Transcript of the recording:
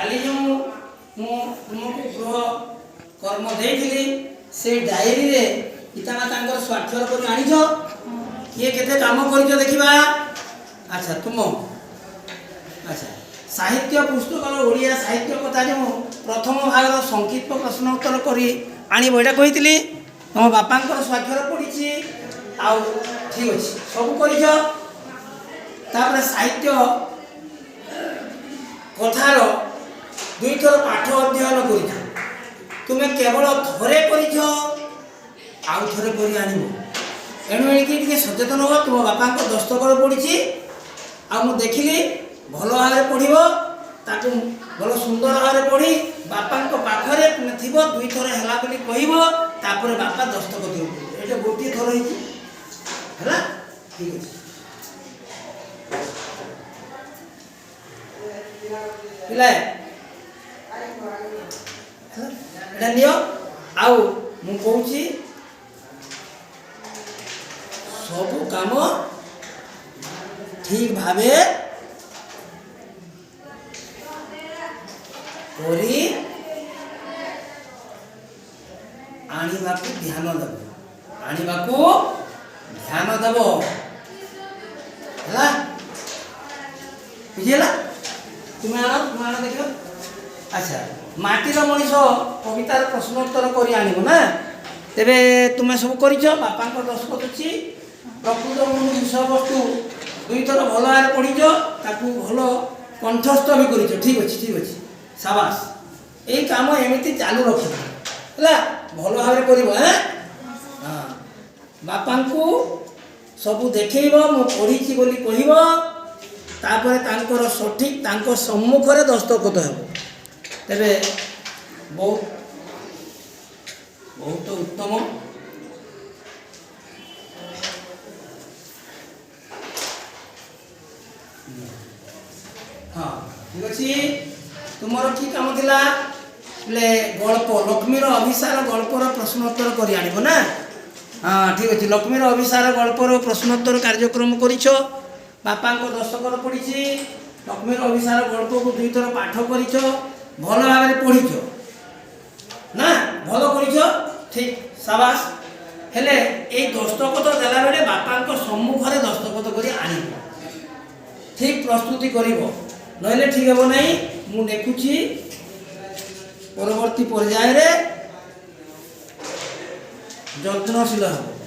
काली जो तुमको गृह कर्म देइथिली से डायरी रे इतना तांकर स्वाक्षर कर आनिछ किए केते काम करिछ देखिबा। अच्छा तुम अच्छा साहित्य पुस्तक ओडिया साहित्य कथा जो प्रथम भागर संक्षिप्त प्रश्न उत्तर करी आनिब एटा कहितली तुम बापांकर स्वाक्षर पड़ी आउ ठीक अच्छे सब करिछ। तापर साहित्य कथार दुई थर पाठ अध्ययन कर तुम्हें केवल थरे कर आउ थरे कर आनब एणु एणिकी सचेतन हो तुम बापा दस्तखत पड़ी आ देखिली भल भाव पढ़व ताकू भल सुंदर भाव पढ़ी बापा पाखरे थी दुई थर है कह बापा दस्तखत ये गोटे थर है ठीक है पिलाए एटा नियो आउ मु कहूची सब काम ठीक भावे करी आनिबाकू ध्यान देव आनिबाकू ध्यान देव है बुझेला तुम्हें आण देख। अच्छा माटीर मनीष कवितार प्रश्नोत्तर कर आनब ना तेरे तुम्हें सब कर बापा दस्तखत अच्छी प्रकृत विषय वस्तु दुई थर भल भाव पढ़ीच ताकू भल कंठस्थ भी कर ठीक अच्छे साबास यही काम एमती चालू रख है भल भाव कर बापा को सब देखब मु पढ़ी बोली कह तापर तांकर सठिक तांको सम्मुख रे दस्तखत हो तेरे बहुत बहुत उत्तम। हाँ ठीक अच्छे तुमर कि काम थिला बोले गल्प लक्ष्मीर अभिसार गल्पर प्रश्नोत्तर कर आनिब ना। हाँ ठीक अच्छे लक्ष्मीर अभिसार गल्पर प्रश्नोत्तर कार्यक्रम करिछ बापा दस्तखत पड़ी लक्ष्मीर अभिसार गल्प को दुई थर पाठ कर भल भाव पढ़ीच ना भल कर ठीक साबास हेले ये दस्तखत देला बेले बापा सम्मुख में दस्तखत कर आन ठीक प्रस्तुति कर नहले ठीक हे ना मु देखुची परवर्ती पर्याय रे यत्नशील हे।